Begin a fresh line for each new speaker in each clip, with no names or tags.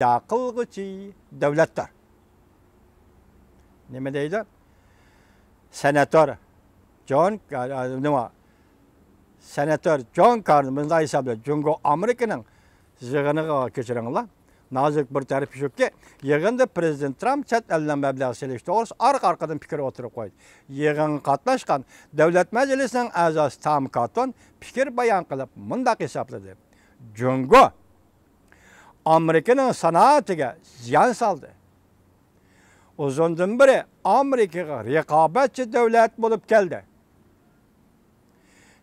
Qılğıcı devletler. Nima deydi? Senator John Carter bunday hisoblaydi. Jungo Amerikaning yig'iniga kechiringlar. Nozik bir taraf shuki, yig'inda prezident Trump chet eldan mablag' selish to'g'risida orqa-orqadan fikr o'tirib qo'ydi. Yig'in qatnashgan davlat majlisining a'zosi Tom Cotton fikr bayon qilib, mundaq hisobladi. Jungo Amerikaning sanoatiga ziyon soldi. Uzundan beri Amerikaga raqobatchi davlat bo'lib keldi.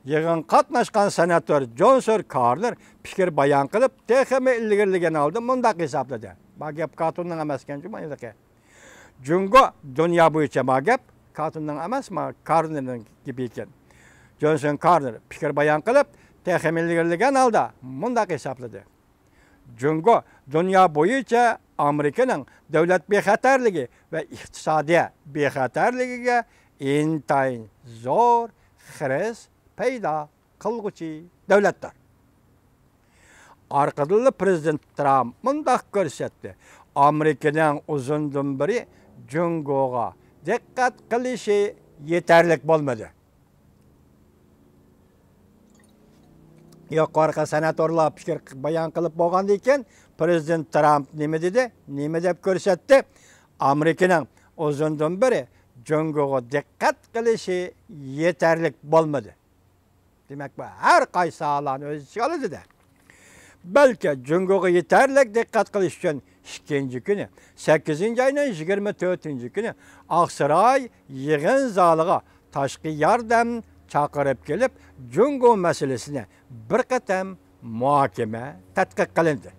Yig'in qatnashgan senator Johnson Carter fikr bayon qilib, texmi ilgirligini oldi, mundaq hisobladi. Bu gap Cottonning emas ekan, jumayliqi. Jungo dunyo bo'yicha bu gap Cottonning emas, Carterning gibi ekan. Johnson Carter fikr bayon qilib, texmi ilgirligini oldi, mundaq hisobladi. Jungo dunyo bo'yicha Amerikaning davlat bexatarligi va iqtisodiy bexatarligiga intayin zo'r xiris paydo qilg'uchi davlatlar. Orqadagi prezident Trump mundaq ko'rsatdi. Amerikaning uzundan beri Jungoga diqqat qilishi yetarli bo'lmadi. Yuqorqi senatorlar fikr bayon qilib bo'lgandan keyin prezident Trump nima dedi? Nima deb ko'rsatdi? Amerikaning uzundan beri Jungoga diqqat qilishi yetarli bo'lmadi. Demak, bu har qaysi alanı o'z ichiga oladi. Balki Jungoga yetarli diqqat qilish uchun 2-kuni 8-oyning 24-kuni Oqsaroy yig'in zaliga tashqi yordam chaqirib kelib, Jungo masalasini bir qatam muhokama tadqiq qilindi.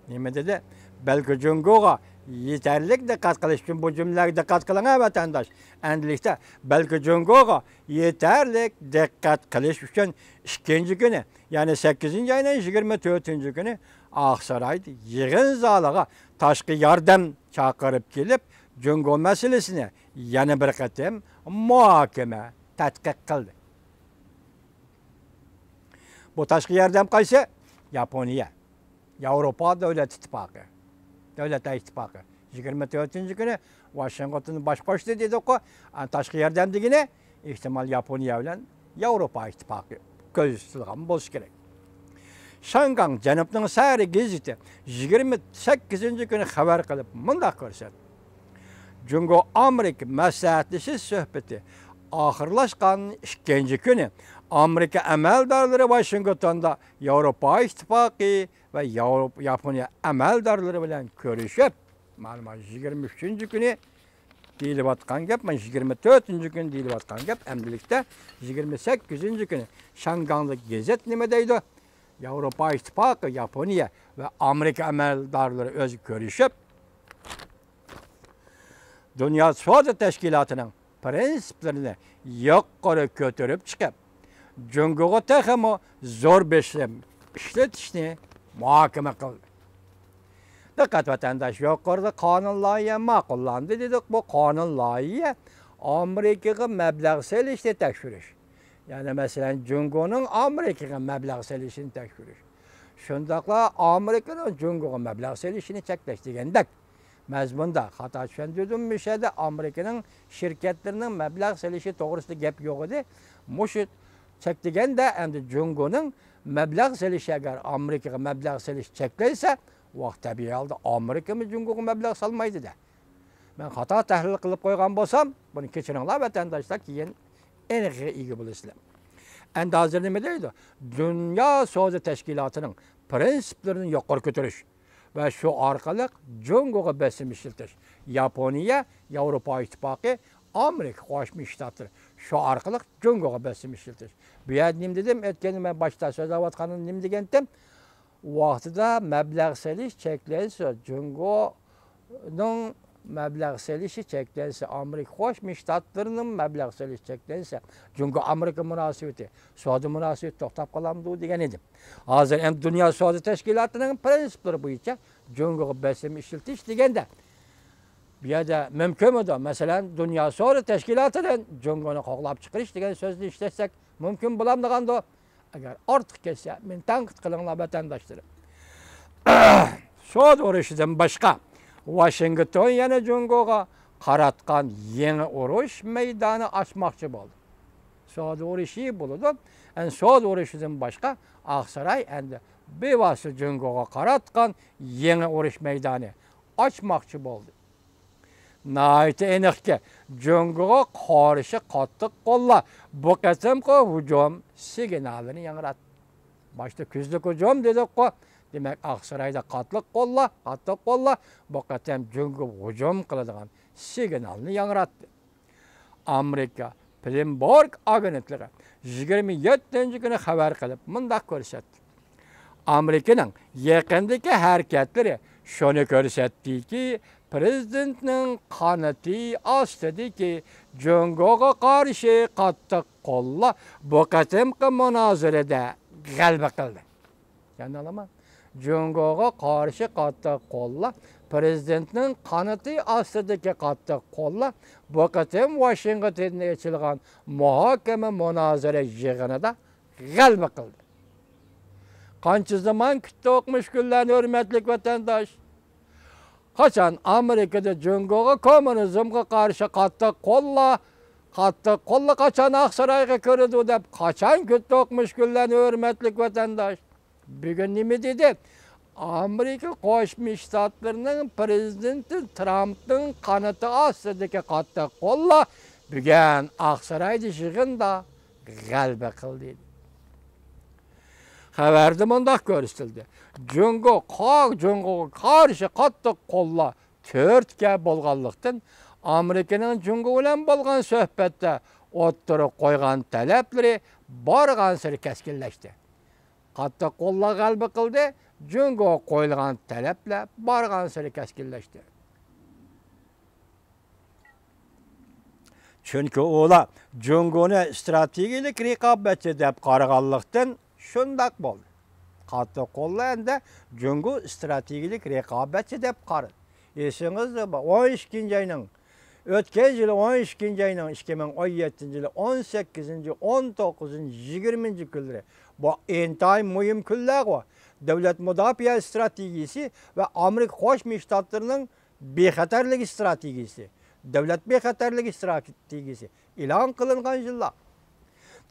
Nima dedi? Balki Jungoga yetarli diqqat qilish uchun bu jumlaga diqqat qiling vatandosh. Endilikda balki Jungoga yetarli diqqat qilish uchun 2-kuni, ya'ni 8-oyning 24-kuni Oqsaroy yig'in zaliga tashqi yordam chaqirib kelib, Jungo masalasini yana bir qatam muhokama tadqiq qildi. Bu tashqi yordam qaysi? Yaponiya, Yevropa davlat ittifoqi. Davlatlar ittifoqi 24-kuni Washington bosh qo'shdi dedi-ku. Tashqi yordam degani ehtimol Yaponiya bilan Yevropa ittifoqi ko'z tutgan bo'lishi kerak. Shangang Janubning Sari gazeti 28-kuni xabar qilib, mundaq ko'rsatdi. Jungo Amerika maslahatlashi suhbati oxirlashgan 2-kuni Amerika amaldorlari Washingtonda Yevropa ittifoqi va Yaponiya amaldorlari bilan ko'rishib, ma'lumot 23-kuni deyilayotgan gap, 24-kuni deyilayotgan gap, endilikda 28-kuni Shanganglik gazet nima deydi? Yevropa ittifoqi, Yaponiya va Amerika amaldorlari o'zi ko'rishib, Dünya Savdo Tashkilotining prinsiplarini yuqori ko'tarib chiqib, Jungoga texmo zo'r beslab ishlatishni muhokama qildi. Diqqat vatandosh, yuqorida qonun loyiha ma'qullandi dedik. Bu qonun loyiha Amerikaga mablag' solishni tekshirish. Ya'ni masalan Jungoning Amerikaga mablag' solishini tekshirish. Shundaqla Amerikaning Jungoga mablag' solishini cheklash degandek. Mazmunda xato tushuntirishadi. Amerikaning shirkatlarining mablag' solishi to'g'risida gap yo'q edi. Mush chekdiganda endi Jungoning mablag' solishi agar Amerikaga mablag' solish cheklaysa, vaqt tabiiy holda Amerikami Jungoga mablag' solmaydi-da. Men xato tahlil qilib qo'ygan bo'lsam, buni kechiringlar vatandoshlar, keyin aniqga ega bo'lasizlar. Endi hozir nima deydi? Dunyo savdo tashkilotining prinsiplarini yuqori ko'tarish va shu orqali Jungoga bosim ishlatish. Yaponiya, Yevropa ittifoqi, Amerika Qo'shma Shtatlari shu orqali Jungoga bosim ishlatish. Bu yerda nima dedim? Aytganim men boshda so'zlayotganim nima degandim? Vaqtida mablag' solish cheklansa, Jungoning mablag' solishi cheklansa, Amerika Qo'shma Shtatlarining mablag' solishi cheklansa, Jungo Amerika munosabati, savdo munosabati to'xtab qolamdi degan edim. Hozir ham Dunyo savdo tashkilotining prinsiplari bo'yicha Jungoga bosim ishlatish deganda bu yerda mumkinmi? Masalan, Dunyo savdo tashkilotidan Jungoni qo'g'lab chiqarish degan so'zni ishlatsak mumkin bo'lamdiganda, agar ortiq kelsa men tanqid qilinglar vatandoshlar. Soat urushidan boshqa Washington yana Jungoga qaratgan yangi urush maydoni ochmoqchi bo'ldi. Soat urushi bo'ldi. Soat urushidan boshqa Aqsaray endi bevosita Jungoga qaratgan yangi urush maydoni ochmoqchi bo'ldi. Nayt aniqki, Jungoga qarshi qattiq qo'llar bu qatimqi hujum signalini yangiratdi. Başta kuzlik hujum dedik-ku. Demak, Aqsarayda qattiq qo'llar bu qatim Jungo hujum qiladigan signalni yangiratdi. Amerika Bloomberg agentligi 27-kuni xabar qilib, mundaq ko'rsatdi. Amerikaning yaqindagi harakatlari shuni ko'rsatdiki, prezidentning qanoti ostidagi Jungoga qarshi qattiq qo'llar bu qatimqi munozarada g'alaba qildi. Yana olaman. Jungoga qarshi qattiq qo'llar prezidentning qanoti ostidagi qattiq qo'llar bu qatim Washingtonda ochilgan muhokama munozara yig'inida g'alaba qildi. Qancha zaman kutdi o'qmish kunlarni hurmatli vatandosh. Qachon Amerikada Jungoga kommunizmga qarshi qattiq qo'llar qachon Aqsarayga kirdi deb qachon kutdi o'qmish kunlarni hurmatli vatandosh. Bugun nima dedi? Amerika Qo'shma Shtatlarining prezidenti Trampning qanoti ostidagi qattiq qo'llar bugun Aqsarayda yig'inda g'alaba qildi. Xabarda mundaq ko'rsatildi. Jungoga qarshi qattiq qo'llar 4 ga bo'lganlikdan Amerikaning Jungo bilan bo'lgan suhbatda o'ttirib qo'ygan talablari borgan sari keskinlashdi. Qattiq qo'llar g'alaba qildi, Jungo qo'yilgan talablar borgan sari keskinlashdi. Chunki ular Jungoni strategik raqobatchi deb qaraganlikdan shundaq bo'ldi. Qattiq qo'llar endi Jungo strategik raqobatchi deb qaradi. Esingizda 12-oyning o'tgan yili 12-oyning 2017-yili 18, 19, 20 kunlari bu intayin muhim kunlar va davlat mudofaa strategiyasi va Amerika Qo'shma Shtatlarining bexatarlik strategiyasi, davlat bexatarlik strategiyasi e'lon qilingan yillar.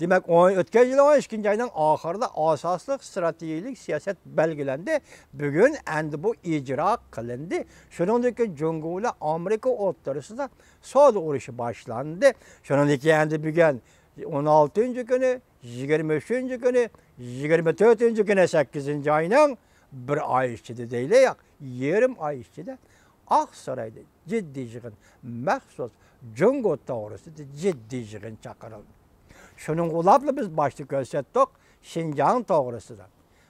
Demak, o'tgan yil 12-oyning oxirida asosli strategik siyosat belgilandi. Bugun endi bu ijro qilindi. Shuningdek, Jungo bilan Amerika o'rtasida savdo urushi boshlandi. Shuningdek, endi bugun 16-kuni, 23-kuni, 24-kuni 8-oyning bir oy ichida deylik, yarim oy ichida Aqsarayda jiddiy yig'in, maxsus Jungo to'g'risida jiddiy yig'in chaqirildi. Şunun ulabla biz başta gösterdik Şinjan to'g'risida.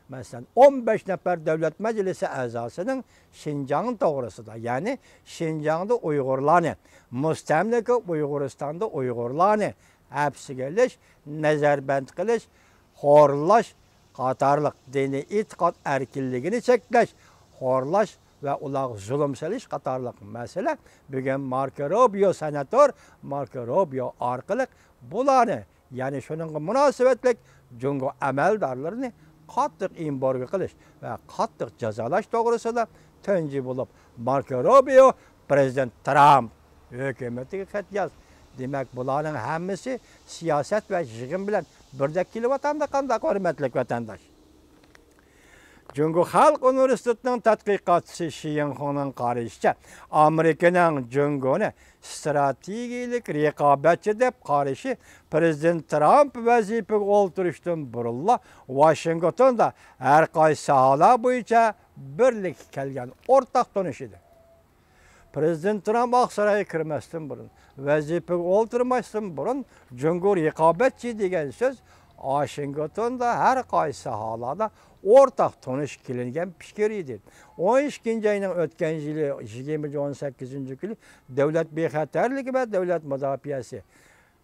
Mesela 15 nafar devlet meclisi a'zosining Şinjan to'g'risida, ya'ni Şinjanda Uyg'urlarni, mustamlaka Uyg'uristonda Uyg'urlarni hapsiga olish, nazarband qilish, xo'rlash qatorliq diniy e'tiqod erkinligini cheklash, xo'rlash ve ular zulm silish qatorliq masala bugun Marco Rubio senator Marco Rubio orqali bularni, ya'ni shuningga munosabatlik Jungo amaldorlarini qattiq embargo qilish va qattiq jazolash to'g'risida tunji bo'lib Marco Rubio prezident Trump hukumatiga xat yozdi. Demak, bularning hammasi siyosat va yig'in bilan birdek kelyotganda qanday hurmatli vatandosh. Jungo Xalq Universitetining tadqiqotchisi Shiyinxonning qarashicha, Amerikaning Jungoni strategik raqobatchi deb qarashi prezident Trump vazifaga o'tirishdan burunla Washingtonda har qaysi sohalar bo'yicha birlik kelgan o'rtaq tonish edi. Prezident Trump Aqsarayga kirmasdan burun, vazifaga o'tirmasdan burun Jungo raqobatchi degan so'z Washingtonda har qaysi sohalarda o'rtaq tonish qilingan fikr edi. 12-oyning o'tgan yili 2018-kuni davlat bexatarligi va davlat mudofaasi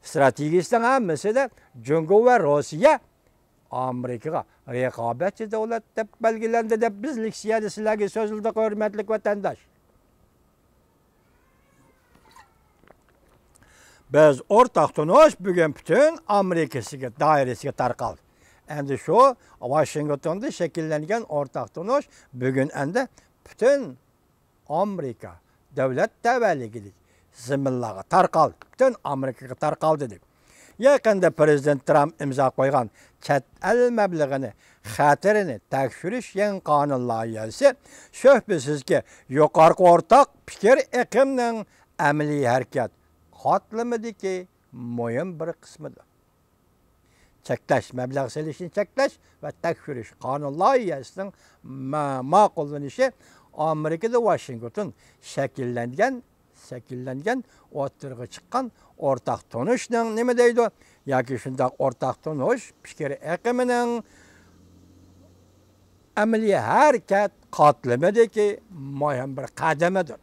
strategiyasining hammasida Jungo va Rossiya Amerikaga raqobatchi davlat deb belgilandi deb biz leksiyada sizlarga so'zildi, hurmatli vatandosh. Biz o'rtaq tonish bugun butun Amerikasiga doirasiga tarqaldi. endi şu Washington'da şekillengen ortak tunuş bugün endi bütün Amerika devlet tevelligilik zimmillağı tarqal, bütün Amerikaga tarqal dedik. Yakında Prezident Trump imza koygan chet el meblağını, xatirini tekşiriş yan kanun layihasi şüphesiz ki yukarı ortak fikir ekiminin ameliy hareket katlamidiki mühim bir kısmıdır. Çekleş, meblağ selişini çekleş ve tekşiriş kanun layihasının makullanışı Amerika'da Washington şekillengen ortaya çıkan ortak tonuşның nime deydi? Yoki shunday ortak tonuş fikir ekiminin amaliy harakat qatlamidagi muhim bir qadamidir.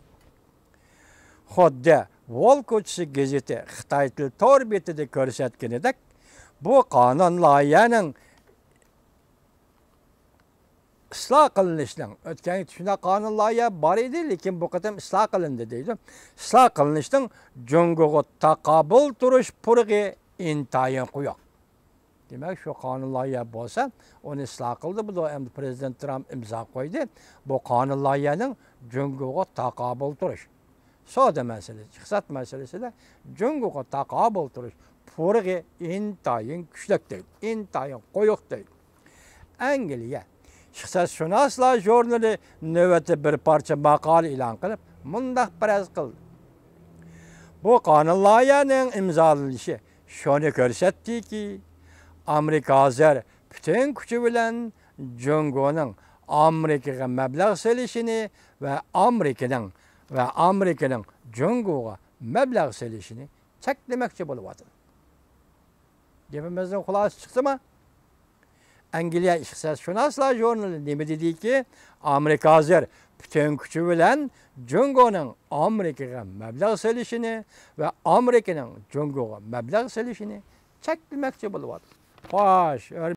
Xuddi Wall ko'chasi gazeti Xitoy til tor betida ko'rsatganidek, bu qonun loyihaning ıslah kılınışının, ötken şuna kanun layığı var idi, lekin bu kadar ıslah kılındı deydi. Islah kılınışının Cungo'ga takabül duruş pırgı intayin kuyak. Demek şu kanun layığı bolsa, onu ıslah kıldı. Bu da Prezident Trump imza koydu. Bu kanun layığının Cungo'ga takabül duruş. Soda meselesi, çıksat meselesi de Cungo'ga takabül duruş pırgı intayin güçlük değil, intayin koyuk değil. Angliya İqtisodshunoslar jurnali navbatda bir parcha maqola e'lon qilib, mundaq faraz qildi. Bu qonun loyihaning imzolanishi shuni ko'rsatdiki, Amerika hozir butun kuchi bilan Jungoning Amerikaga mablag' solishini va Amerikaning Jungoga mablag' solishini cheklamoqchi bo'lyapti. Gapimizning xulosasi chiqdimi? Angliya İqtisodshunoslar jurnali nima dediki, Amerika hozir butun kuchi bilan Jungoning Amerikaga mablag' solishini va Amerikaning Jungoga mablag' solishini cheklamoqchi bo'lyapti. Xo'sh,